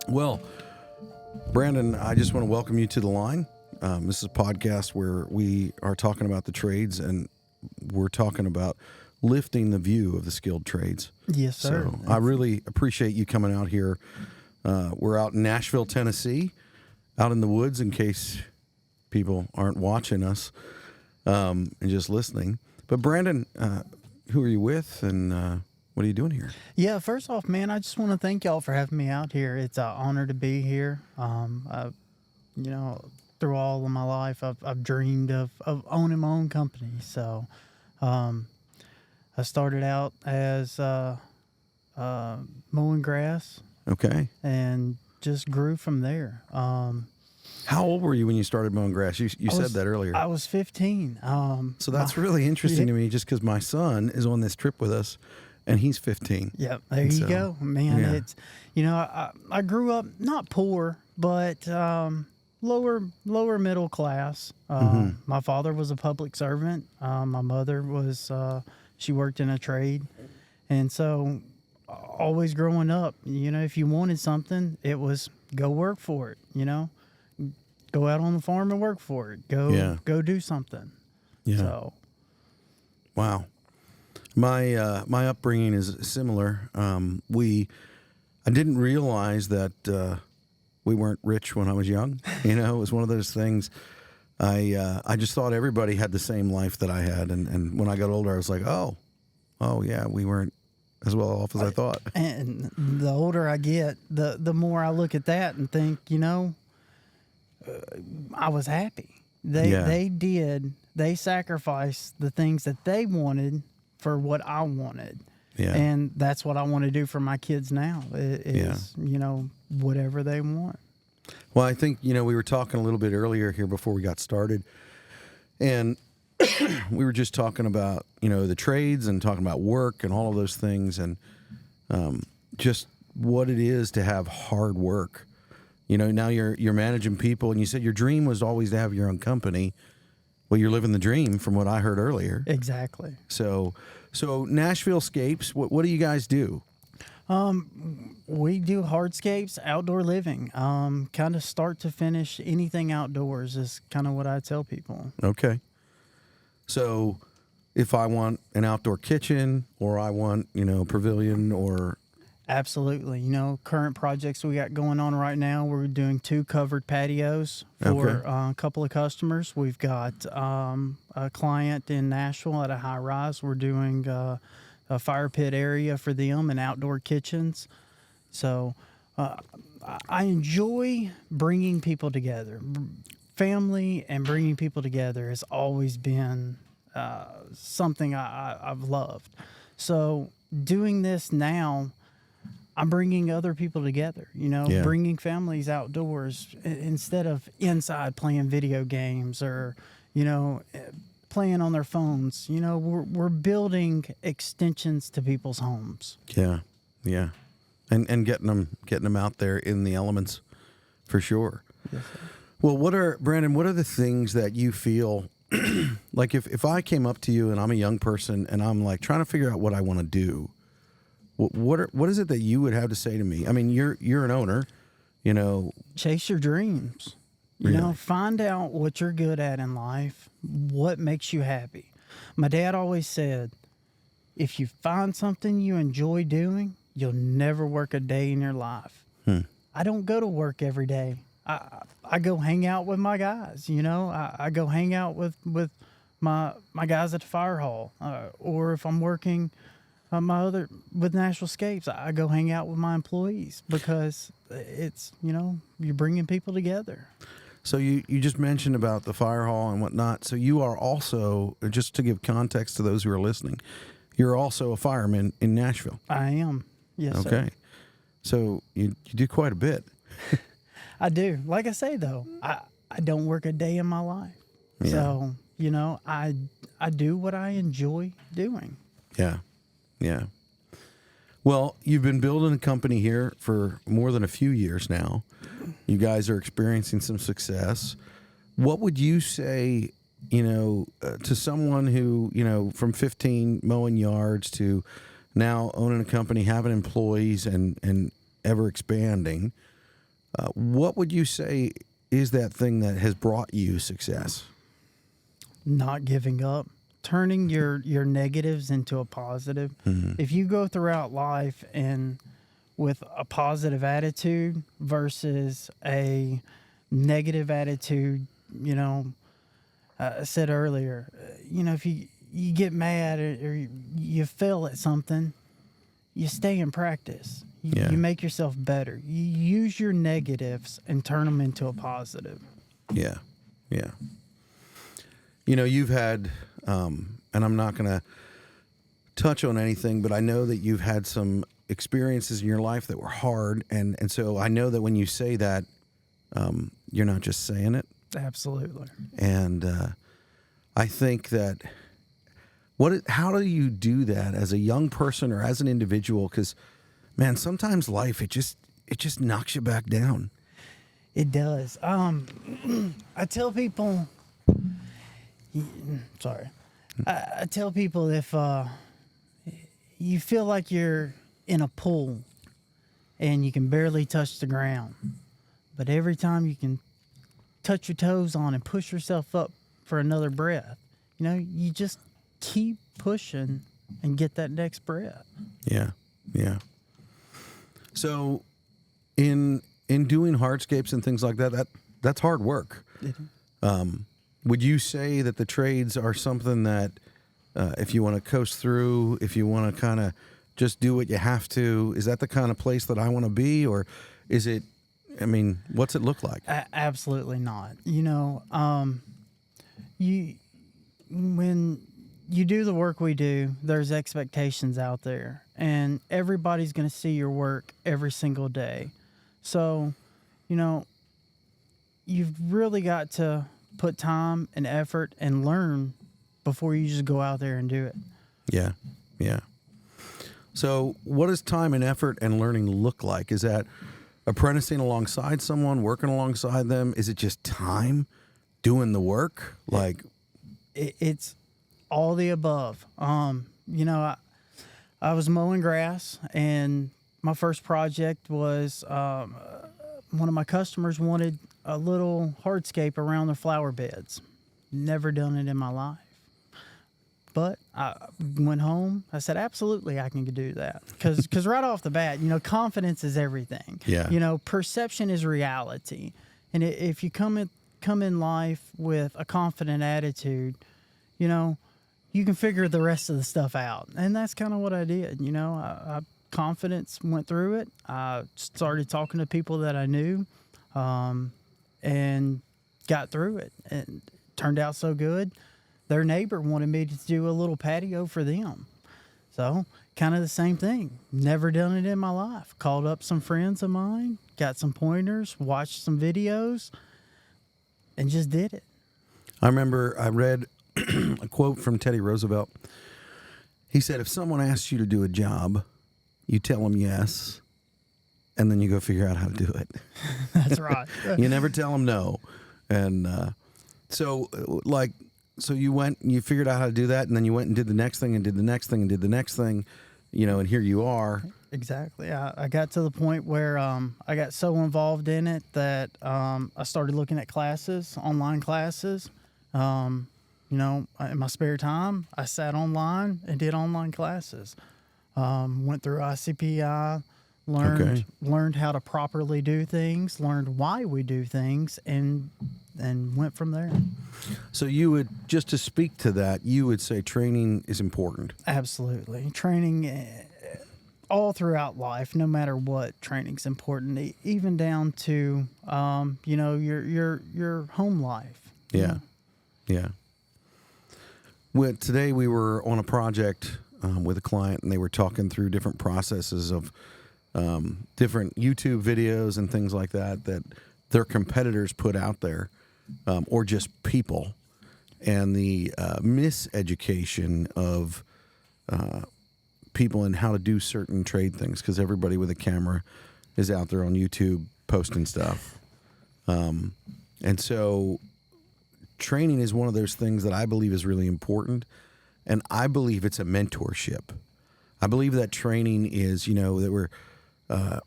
Well, Brandon, I just want to welcome you to the line. This is a podcast where we are talking about the trades, and we're talking about lifting the view of the skilled trades. Yes, sir. So I really appreciate you coming out here. We're out in Nashville, Tennessee, out in the woods in case people aren't watching us and just listening. But Brandon, who are you with, and what are you doing here? Yeah, first off, man, I just want to thank y'all for having me out here. It's an honor to be here. Through all of my life, I've dreamed of owning my own company. So I started out as mowing grass. Okay. And just grew from there. How old were you when you started mowing grass? You said that earlier. I was 15. So that's really interesting to me, just because my son is on this trip with us, and he's 15. Yep, there you go, man. Yeah. It's I grew up not poor, but lower middle class. My father was a public servant. My mother was she worked in a trade, and so always growing up, if you wanted something, it was go work for it. Go out on the farm and work for it. Go do something. Yeah. So, wow. My upbringing is similar. I didn't realize that we weren't rich when I was young. It was one of those things. I just thought everybody had the same life that I had, and when I got older, I was like, oh yeah, we weren't as well off as I thought. And the older I get, the more I look at that and think, I was happy. They sacrificed the things that they wanted for what I wanted. Yeah. And that's what I want to do for my kids now is, whatever they want. Well, I think, we were talking a little bit earlier here before we got started, and we were just talking about, the trades and talking about work and all of those things, and just what it is to have hard work. Now you're managing people, and you said your dream was always to have your own company. Well, you're living the dream from what I heard earlier. Exactly. So Nashville Scapes, what do you guys do? We do hardscapes, outdoor living, kind of start to finish, anything outdoors is kind of what I tell people. Okay. So if I want an outdoor kitchen, or I want, pavilion, or... Absolutely. Current projects we got going on right now, we're doing 2 covered patios for a couple of customers. We've got a client in Nashville at a high rise. We're doing a fire pit area for them and outdoor kitchens. So I enjoy bringing people together. Family and bringing people together has always been something I've loved. So doing this now, I'm bringing other people together, bringing families outdoors instead of inside playing video games or, playing on their phones. We're building extensions to people's homes. Yeah. Yeah. And getting them out there in the elements for sure. Yes, sir. Well, Brandon, what are the things that you feel like if I came up to you and I'm a young person and I'm like trying to figure out what I want to do, what is it that you would have to say to me? I mean, you're an owner, Chase your dreams. Really? Find out what you're good at in life, what makes you happy. My dad always said, if you find something you enjoy doing, you'll never work a day in your life. I don't go to work every day. I go hang out with my guys, I go hang out with my guys at the fire hall, or if I'm working with Nashville Scapes, I go hang out with my employees because it's, you're bringing people together. So you just mentioned about the fire hall and whatnot. So you are also, just to give context to those who are listening, you're also a fireman in Nashville. I am. Yes, sir. Okay. So you do quite a bit. I do. Like I say, though, I don't work a day in my life. Yeah. So, I do what I enjoy doing. Yeah. Yeah. Well, you've been building a company here for more than a few years now. You guys are experiencing some success. What would you say, to someone who, from 15 mowing yards to now owning a company, having employees and ever expanding, What would you say is that thing that has brought you success? Not giving up, turning your negatives into a positive. If you go throughout life and with a positive attitude versus a negative attitude, I said earlier, if you get mad or you fail at something, you stay in practice. You make yourself better. You use your negatives and turn them into a positive. Yeah. You've had, and I'm not going to touch on anything, but I know that you've had some experiences in your life that were hard. And so I know that when you say that, you're not just saying it. Absolutely. And I think that how do you do that as a young person or as an individual? Because, man, sometimes life, it just knocks you back down. It does. I tell people, I tell people if you feel like you're in a pool and you can barely touch the ground, but every time you can touch your toes on and push yourself up for another breath, you just keep pushing and get that next breath. Yeah. So in doing hardscapes and things like that's hard work. Would you say that the trades are something that if you want to coast through, if you want to kind of just do what you have to, is that the kind of place that I want to be? Or is it, what's it look like? Absolutely not. When you do the work we do, there's expectations out there, and everybody's going to see your work every single day. So, you've really got to put time and effort and learn before you just go out there and do it. Yeah. So what does time and effort and learning look like? Is that apprenticing alongside someone, working alongside them? Is it just time doing the work? It's all the above. I was mowing grass, and my first project was one of my customers wanted a little hardscape around their flower beds. Never done it in my life. But I went home. I said, absolutely, I can do that. Because right off the bat, confidence is everything. Yeah. Perception is reality. And if you come in life with a confident attitude, you can figure the rest of the stuff out. And that's kind of what I did. I confidence went through it. I started talking to people that I knew and got through it. And it turned out so good. Their neighbor wanted me to do a little patio for them. So kind of the same thing. Never done it in my life. Called up some friends of mine, got some pointers, watched some videos, and just did it. I remember I read a quote from Teddy Roosevelt. He said, if someone asks you to do a job, you tell them yes, and then you go figure out how to do it. That's right. You never tell them no. And so you went and you figured out how to do that, and then you went and did the next thing and did the next thing and did the next thing, and here you are. Exactly. I got to the point where I got so involved in it that I started looking at classes, online classes. In my spare time, I sat online and did online classes. Went through ICPI, learned how to properly do things, learned why we do things, and went from there. So you would, just to speak to that, you would say training is important. Absolutely. Training all throughout life, no matter what, training's important, even down to, your home life. Yeah. Today we were on a project with a client, and they were talking through different processes of different YouTube videos and things like that their competitors put out there, or just people, and the miseducation of people in how to do certain trade things, because everybody with a camera is out there on YouTube posting stuff. And so training is one of those things that I believe is really important, and I believe it's a mentorship. I believe that training is, that we're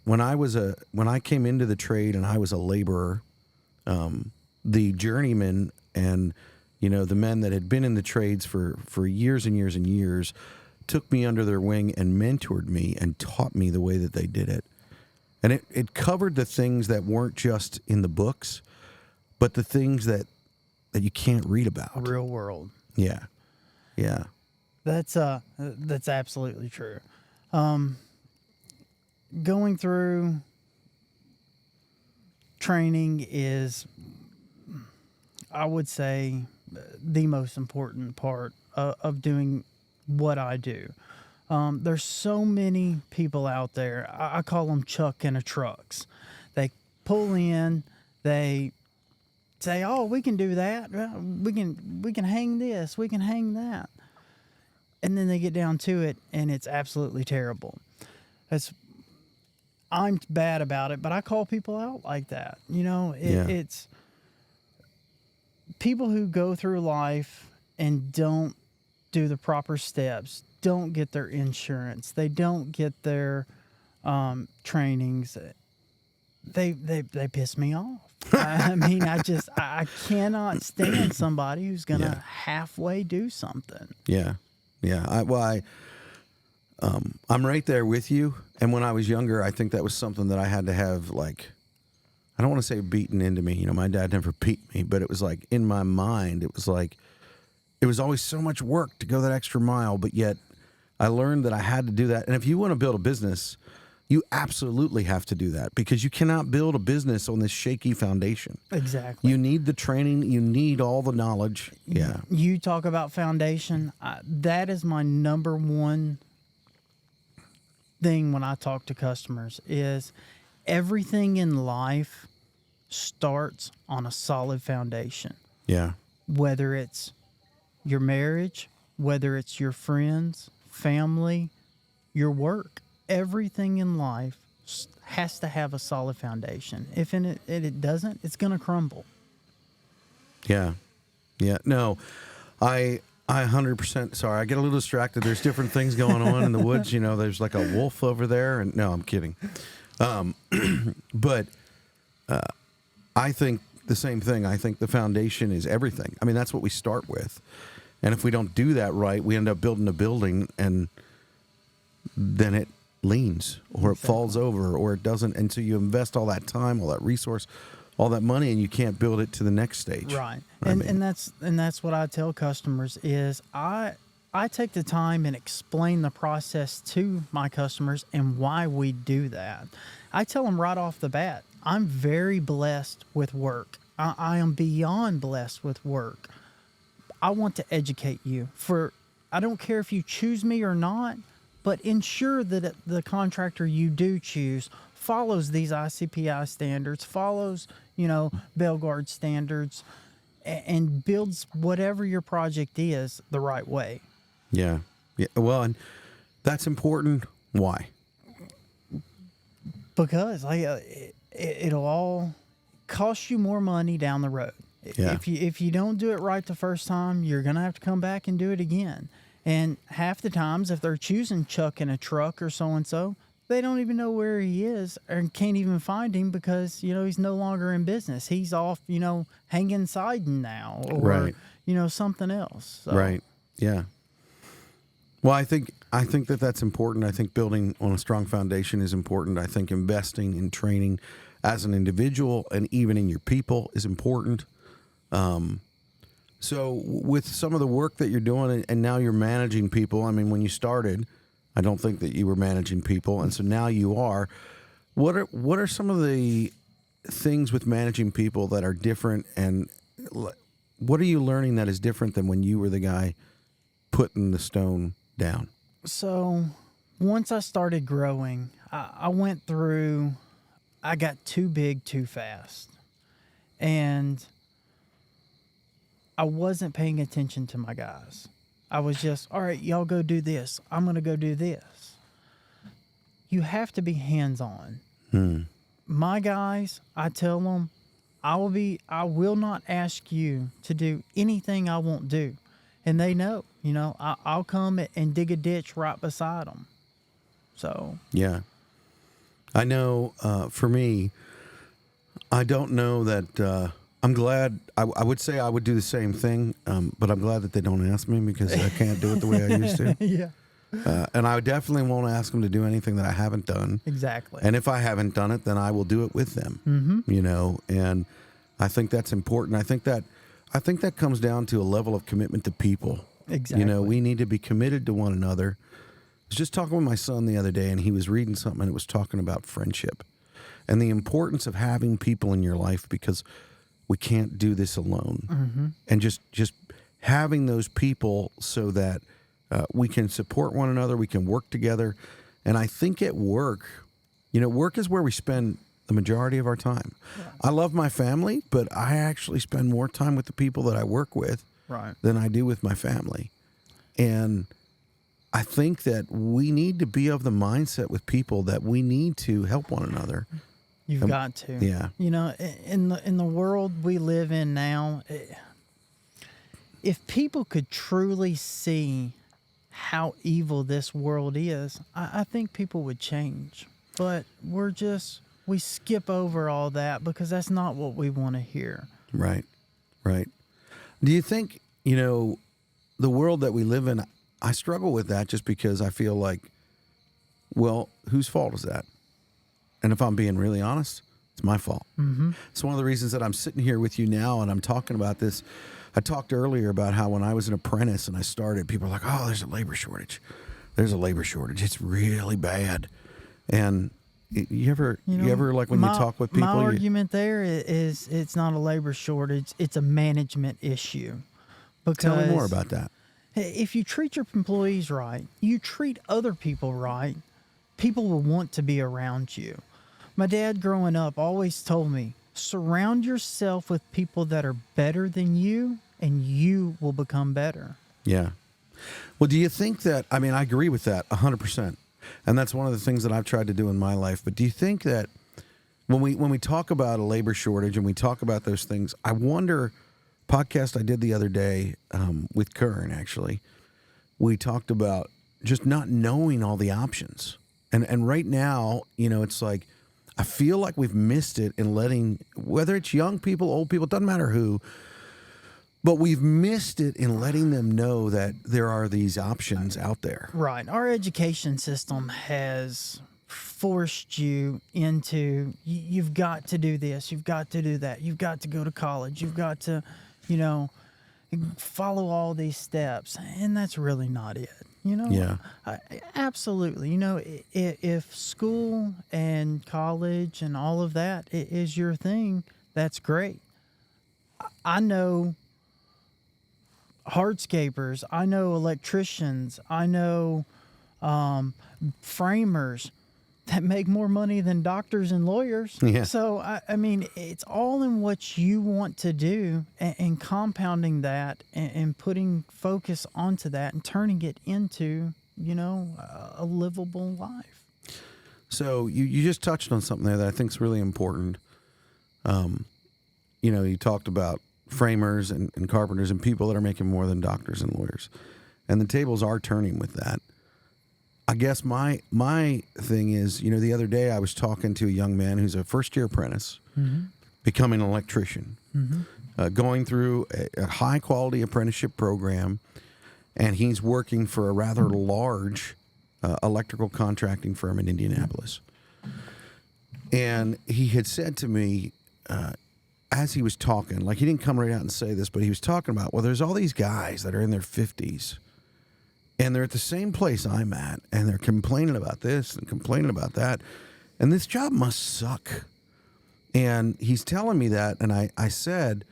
when I came into the trade and I was a laborer, the journeymen and the men that had been in the trades for years and years and years took me under their wing and mentored me and taught me the way that they did it. And it covered the things that weren't just in the books, but the things that you can't read about. Real world. Yeah. Yeah. That's absolutely true. Going through training is, I would say, the most important part of doing what I do. There's so many people out there. I call them chuck in a trucks. They pull in, they say, "Oh, we can do that. We can hang this. We can hang that." And then they get down to it, and it's absolutely terrible. I'm bad about it, but I call people out like that. It's people who go through life and don't do the proper steps, don't get their insurance, they don't get their trainings. They piss me off. I mean, I cannot stand somebody who's gonna halfway do something. Yeah. Yeah. I'm right there with you. And when I was younger, I think that was something that I had to have, like, I don't want to say beaten into me. My dad never beat me, but it was like in my mind, it was like, it was always so much work to go that extra mile, but yet I learned that I had to do that. And if you want to build a business, you absolutely have to do that, because you cannot build a business on this shaky foundation. Exactly. You need the training. You need all the knowledge. Yeah. You talk about foundation. That is my number one thing when I talk to customers is everything in life starts on a solid foundation. Yeah. Whether it's your marriage, whether it's your friends, family, your work, everything in life has to have a solid foundation. If it doesn't, it's going to crumble. Yeah. Yeah. No, I 100%. Sorry, I get a little distracted. There's different things going on in the woods. There's like a wolf over there. And no, I'm kidding. But I think the same thing. I think the foundation is everything. I mean, that's what we start with. And if we don't do that right, we end up building a building and then it leans or it falls over or it doesn't. And so you invest all that time, all that resource, all that money, and you can't build it to the next stage. Right. And that's what I tell customers is I take the time and explain the process to my customers and why we do that. I tell them right off the bat, I'm very blessed with work. I am beyond blessed with work. I want to educate you. I don't care if you choose me or not, but ensure that the contractor you do choose follows these ICPI standards, follows, Belgard standards, and builds whatever your project is the right way. Yeah. Yeah. Well, and that's important. Why? Because it'll all cost you more money down the road. Yeah. If you don't do it right the first time, you're going to have to come back and do it again. And half the times, if they're choosing Chuck in a truck or so-and-so, they don't even know where he is and can't even find him because, he's no longer in business. He's off, hanging siding now or, right. Something else. So. Right. Yeah. Well, I think that's important. I think building on a strong foundation is important. I think investing in training as an individual and even in your people is important. So with some of the work that you're doing and now you're managing people, I mean, when you started, I don't think that you were managing people. And so now you are. What are some of the things with managing people that are different, and what are you learning that is different than when you were the guy putting the stone down? So once I started growing, I got too big too fast. And I wasn't paying attention to my guys. I was just, all right, y'all go do this. I'm going to go do this. You have to be hands-on. My guys, I tell them, I will not ask you to do anything I won't do. And they know, I'll come and dig a ditch right beside them. So. Yeah. I know for me, I don't know that I'm glad. I would say I would do the same thing, but I'm glad that they don't ask me because I can't do it the way I used to. Yeah. And I definitely won't ask them to do anything that I haven't done. Exactly. And if I haven't done it, then I will do it with them. Mm-hmm. You know, and I think that's important. I think that comes down to a level of commitment to people. Exactly. You know, we need to be committed to one another. I was just talking with my son the other day, and he was reading something, and it was talking about friendship and the importance of having people in your life because we can't do this alone. Mm-hmm. And just having those people so that we can support one another, we can work together. And I think at work, you know, work is where we spend the majority of our time. Yeah. I love my family, but I actually spend more time with the people that I work with Right. than I do with my family. And I think that we need to be of the mindset with people that we need to help one another. You've got to. Yeah. You know, in the world we live in now, if people could truly see how evil this world is, I think people would change. But we skip over all that because that's not what we want to hear. Right. Right. Do you think, you know, the world that we live in, I struggle with that just because I feel like, well, whose fault is that? And if I'm being really honest, it's my fault. Mm-hmm. It's one of the reasons that I'm sitting here with you now and I'm talking about this. I talked earlier about how when I was an apprentice and I started, people were like, oh, there's a labor shortage. There's a labor shortage. It's really bad. And you ever like when you talk with people? My argument there is it's not a labor shortage. It's a management issue. Because tell me more about that. If you treat your employees right, you treat other people right, people will want to be around you. My dad growing up always told me, surround yourself with people that are better than you and you will become better. Yeah. Well, do you think that, I mean, I agree with that 100%. And that's one of the things that I've tried to do in my life. But do you think that when we talk about a labor shortage and we talk about those things, I wonder, podcast I did the other day with Kern, actually, we talked about just not knowing all the options. And right now, you know, it's like, I feel like we've missed it in letting, whether it's young people, old people, it doesn't matter who, but we've missed it in letting them know that there are these options out there. Right. Our education system has forced you into, you've got to do this, you've got to do that, you've got to go to college, you've got to, you know, follow all these steps. And that's really not it. You know, Yeah. Absolutely. You know, if school and college and all of that is your thing, that's great. I know hardscapers, I know electricians, I know framers that make more money than doctors and lawyers. Yeah. So, I mean, it's all in what you want to do and compounding that and putting focus onto that and turning it into, you know, a livable life. So you just touched on something there that I think is really important. You know, you talked about framers and carpenters and people that are making more than doctors and lawyers. And the tables are turning with that. I guess my thing is, you know, the other day I was talking to a young man who's a first-year apprentice, Mm-hmm. becoming an electrician, going through a high-quality apprenticeship program, and he's working for a rather large electrical contracting firm in Indianapolis. And he had said to me, as he was talking, like he didn't come right out and say this, but he was talking about, well, there's all these guys that are in their 50s, and they're at the same place I'm at, and they're complaining about this and complaining about that, and this job must suck. And he's telling me that, and I said,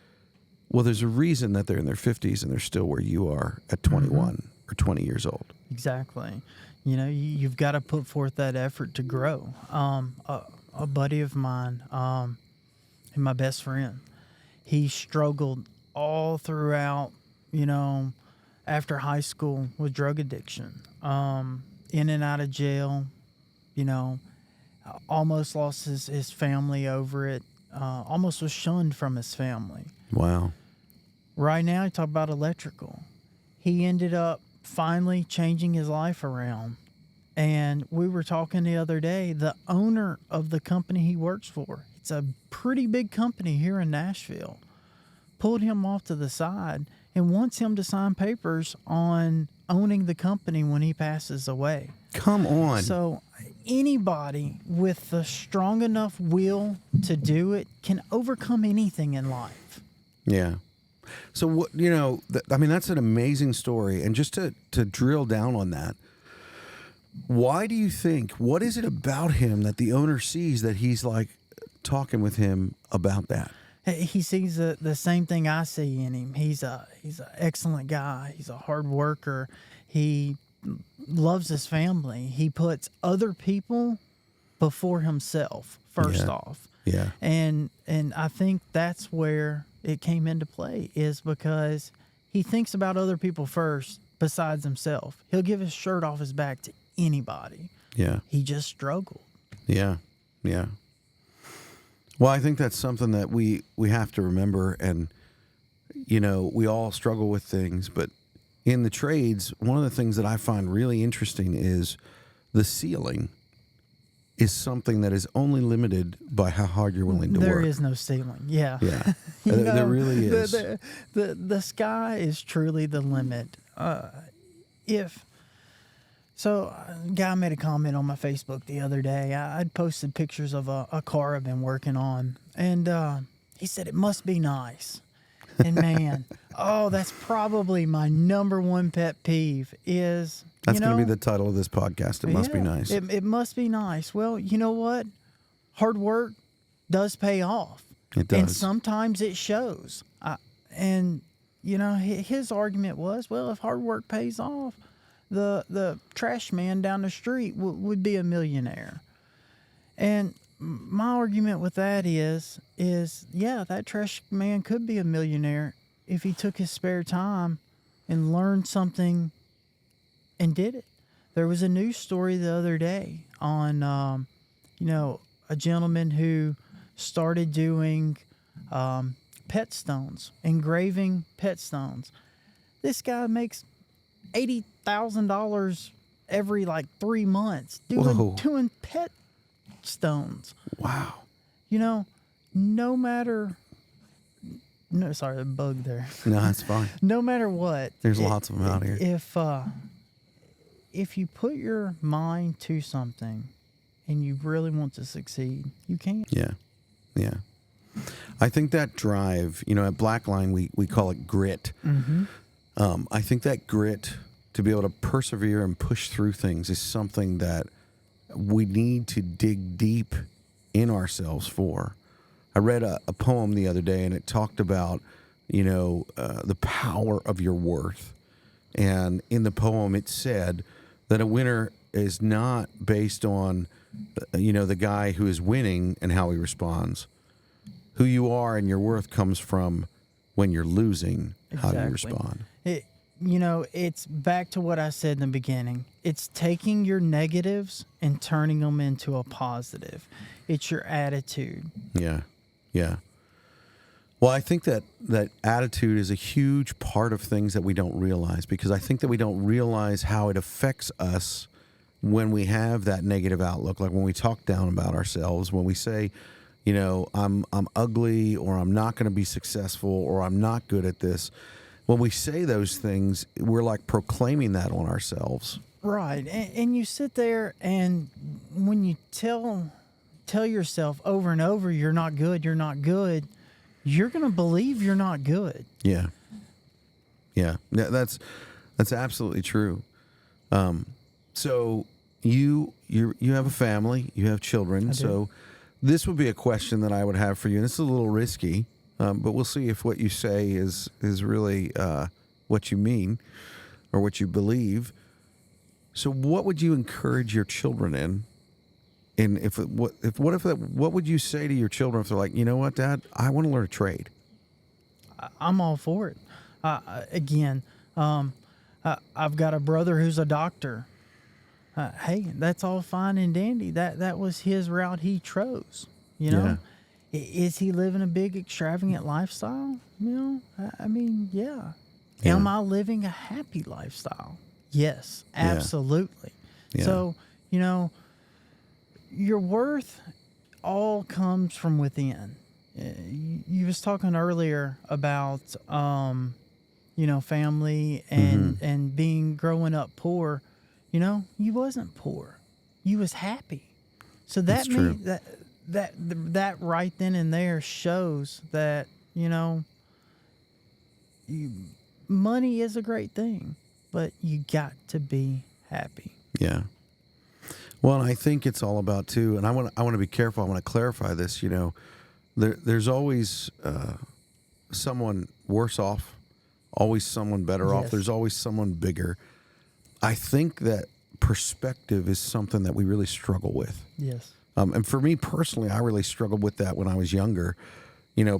well, there's a reason that they're in their 50s and they're still where you are at 21 or 20 years old. Exactly. You know, you've got to put forth that effort to grow. A buddy of mine, and my best friend, he struggled all throughout, you know, after high school with drug addiction, in and out of jail, you know, almost lost his family over it, almost was shunned from his family. Wow. Right now, you talk about electrical. He ended up finally changing his life around And we were talking the other day, the owner of the company he works for, it's a pretty big company here in Nashville, pulled him off to the side and wants him to sign papers on owning the company when he passes away. Come on. So anybody with the strong enough will to do it can overcome anything in life. Yeah. So what, you know, I mean, that's an amazing story. And just to drill down on that, why do you think, what is it about him that the owner sees that he's like talking with him about that? He sees the same thing I see in him. He's an excellent guy. He's a hard worker. He loves his family. He puts other people before himself, first off. Yeah. And I think that's where it came into play, is because he thinks about other people first besides himself. He'll give his shirt off his back to anybody. Yeah. He just struggled. Yeah. Yeah. Well, I think that's something that we have to remember. And, you know, we all struggle with things, but in the trades, one of the things that I find really interesting is the ceiling is something that is only limited by how hard you're willing to work. There is no ceiling. Yeah. Yeah. You know, there really is. The sky is truly the limit. So a guy made a comment on my Facebook the other day. I'd posted pictures of a car I've been working on, and he said, it must be nice. And man, that's probably my number one pet peeve is, that's going to be the title of this podcast. It must be nice. It must be nice. Well, you know what? Hard work does pay off. It does. And sometimes it shows. And, you know, his argument was, well, if hard work pays off, the trash man down the street would be a millionaire. And my argument with that is yeah, that trash man could be a millionaire if he took his spare time and learned something and did it. There was a news story the other day on, you know, a gentleman who started doing pet stones, engraving pet stones. This guy makes $80,000 every like 3 months doing pet stones. Wow. You know, sorry, the bug there. No, that's fine. No matter what. There's lots of them out here. If you put your mind to something and you really want to succeed, you can. Yeah. Yeah. I think that drive, you know, at Blackline, we call it grit. Mm-hmm. I think that grit to be able to persevere and push through things is something that we need to dig deep in ourselves for. I read a poem the other day, and it talked about, you know, the power of your worth. And in the poem, it said that a winner is not based on, you know, the guy who is winning and how he responds. Who you are and your worth comes from when you're losing, how you respond. You know, it's back to what I said in the beginning. It's taking your negatives and turning them into a positive. It's your attitude. Yeah. Yeah. Well, I think that attitude is a huge part of things that we don't realize, because I think that we don't realize how it affects us when we have that negative outlook. Like when we talk down about ourselves, when we say, you know, I'm ugly, or I'm not going to be successful, or I'm not good at this. When we say those things, we're like proclaiming that on ourselves. Right. And you sit there, and when you tell yourself over and over, you're not good, you're going to believe you're not good. Yeah. Yeah. That's absolutely true. So you have a family, you have children. So this would be a question that I would have for you. And this is a little risky, but we'll see if what you say is really what you mean or what you believe. So what would you encourage your children in? And what would you say to your children if they're like, you know what, Dad, I want to learn a trade? I'm all for it. Again, I've got a brother who's a doctor. Hey, that's all fine and dandy. That was his route he chose. You know, is he living a big extravagant lifestyle? You know, I mean, yeah. Am I living a happy lifestyle? Yes, absolutely. Yeah. So Your worth all comes from within. You was talking earlier about, family and being growing up poor. You wasn't poor. You was happy. So that That's true. means that right then and there shows that, money is a great thing, but you got to be happy. Yeah. Well, and I think it's all about too, and I want to be careful. I want to clarify this. There's always someone worse off, always someone better off. Yes. There's always someone bigger. I think that perspective is something that we really struggle with. Yes. And for me personally, I really struggled with that when I was younger.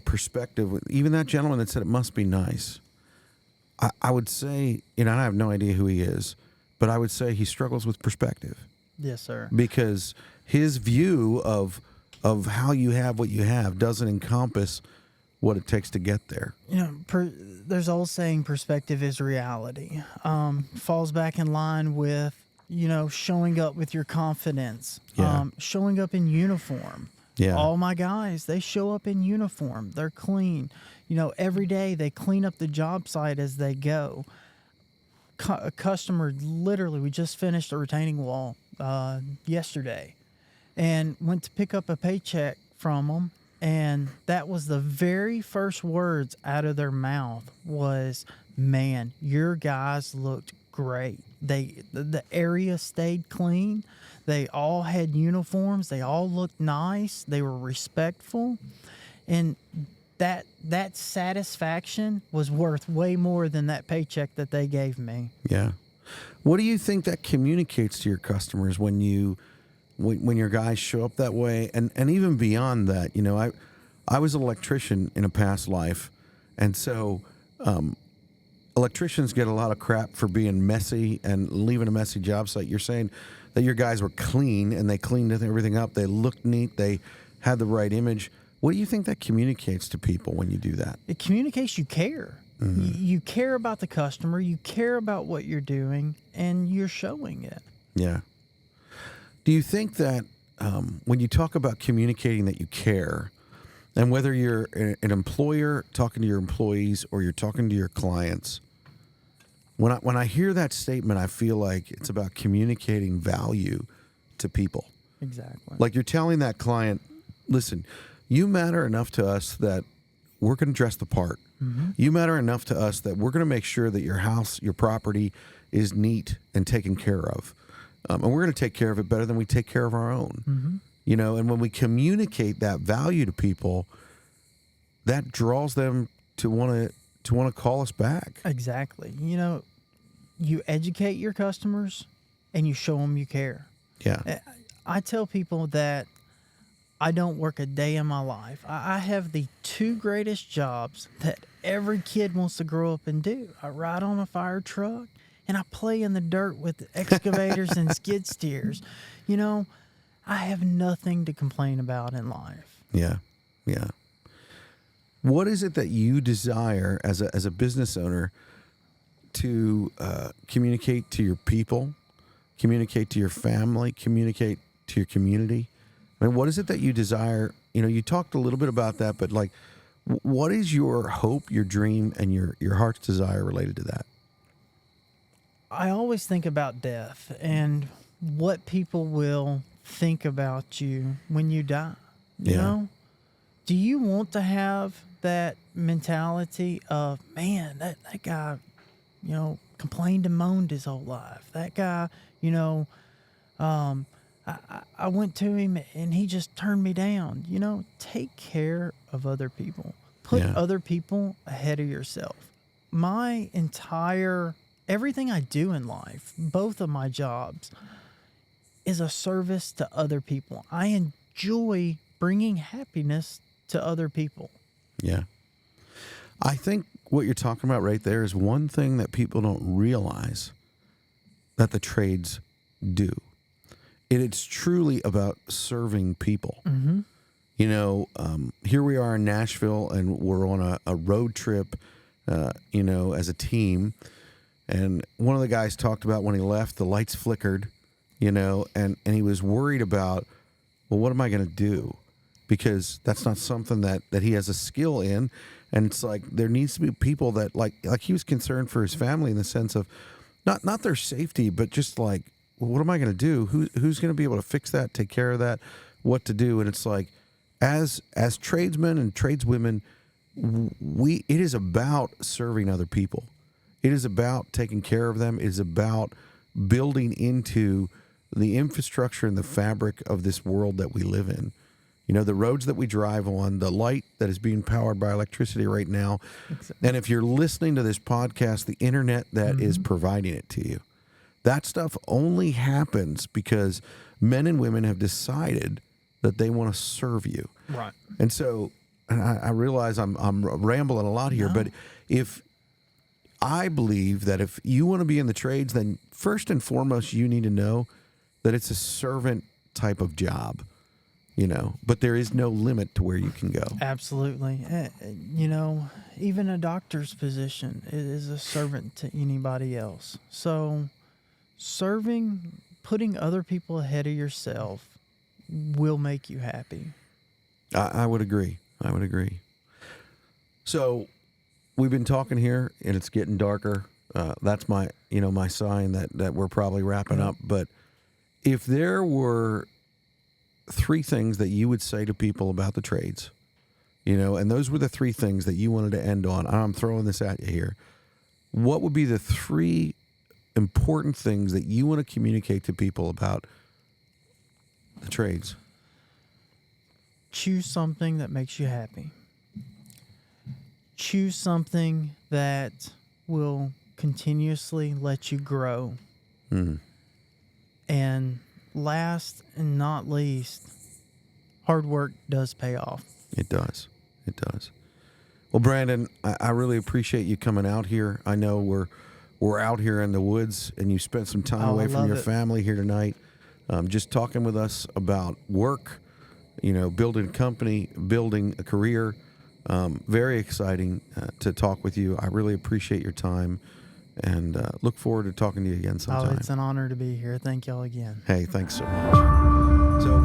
Perspective. Even that gentleman that said it must be nice. I would say, I have no idea who he is, but I would say he struggles with perspective. Yes, sir. Because his view of how you have what you have doesn't encompass what it takes to get there. There's old saying, perspective is reality. Falls back in line with, showing up with your confidence, Yeah. showing up in uniform. Yeah. All my guys, they show up in uniform. They're clean. Every day they clean up the job site as they go. A customer, literally, we just finished a retaining wall yesterday and went to pick up a paycheck from them. And that was the very first words out of their mouth was, "Man, your guys looked great. The area stayed clean. They all had uniforms. They all looked nice. They were respectful." And that satisfaction was worth way more than that paycheck that they gave me. Yeah. What do you think that communicates to your customers when your guys show up that way? And even beyond that, I was an electrician in a past life. And so electricians get a lot of crap for being messy and leaving a messy job site. You're saying that your guys were clean and they cleaned everything up. They looked neat. They had the right image. What do you think that communicates to people when you do that? It communicates you care. Mm-hmm. You care about the customer. You care about what you're doing, and you're showing it. Yeah. Do you think that when you talk about communicating that you care, and whether you're an employer talking to your employees or you're talking to your clients, when I hear that statement, I feel like it's about communicating value to people. Exactly. Like you're telling that client, listen, you matter enough to us that we're going to dress the part. Mm-hmm. You matter enough to us that we're going to make sure that your house, your property is neat and taken care of. And we're going to take care of it better than we take care of our own. Mm-hmm. And when we communicate that value to people, that draws them to want to call us back. Exactly. You educate your customers and you show them you care. Yeah. I tell people that I don't work a day in my life. I have the two greatest jobs that every kid wants to grow up and do. I ride on a fire truck and I play in the dirt with excavators and skid steers. I have nothing to complain about in life. Yeah. Yeah. What is it that you desire as a business owner to communicate to your people, communicate to your family, communicate to your community? I mean, what is it that you desire? You talked a little bit about that, but like, what is your hope, your dream, and your heart's desire related to that? I always think about death and what people will think about you when you die. You know? Do you want to have that mentality of, man, that guy, complained and moaned his whole life. That guy, I went to him and he just turned me down. Take care of other people. Put other people ahead of yourself. Everything I do in life, both of my jobs, is a service to other people. I enjoy bringing happiness to other people. Yeah. I think what you're talking about right there is one thing that people don't realize that the trades do. It's truly about serving people. Mm-hmm. Here we are in Nashville, and we're on a road trip, as a team. And one of the guys talked about when he left, the lights flickered, and he was worried about, well, what am I going to do? Because that's not something that he has a skill in. And it's like, there needs to be people that like he was concerned for his family in the sense of not their safety, but just like, well, what am I going to do? Who's going to be able to fix that, take care of that, what to do? And it's like, as tradesmen and tradeswomen, it is about serving other people. It is about taking care of them. It is about building into the infrastructure and the fabric of this world that we live in. The roads that we drive on, the light that is being powered by electricity right now. Exactly. And if you're listening to this podcast, the internet that is providing it to you. That stuff only happens because men and women have decided that they want to serve you. Right. And so, and I realize I'm rambling a lot here, but if I believe that if you want to be in the trades, then first and foremost, you need to know that it's a servant type of job, but there is no limit to where you can go. Absolutely. Even a doctor's position is a servant to anybody else. So putting other people ahead of yourself will make you happy. I would agree. So we've been talking here, and it's getting darker. That's my sign that we're probably wrapping up. But if there were 3 things that you would say to people about the trades, and those were the 3 things that you wanted to end on, I'm throwing this at you here. What would be the 3 important things that you want to communicate to people about the trades? Choose something that makes you happy. Choose something that will continuously let you grow. And last and not least, hard work does pay off. It does. Well, Brandon, I really appreciate you coming out here. I know we're out here in the woods, and you spent some time away from your family here tonight, just talking with us about work, building a company, building a career. Very exciting to talk with you. I really appreciate your time, and look forward to talking to you again sometime. It's an honor to be here. Thank y'all again. Hey, thanks so much. So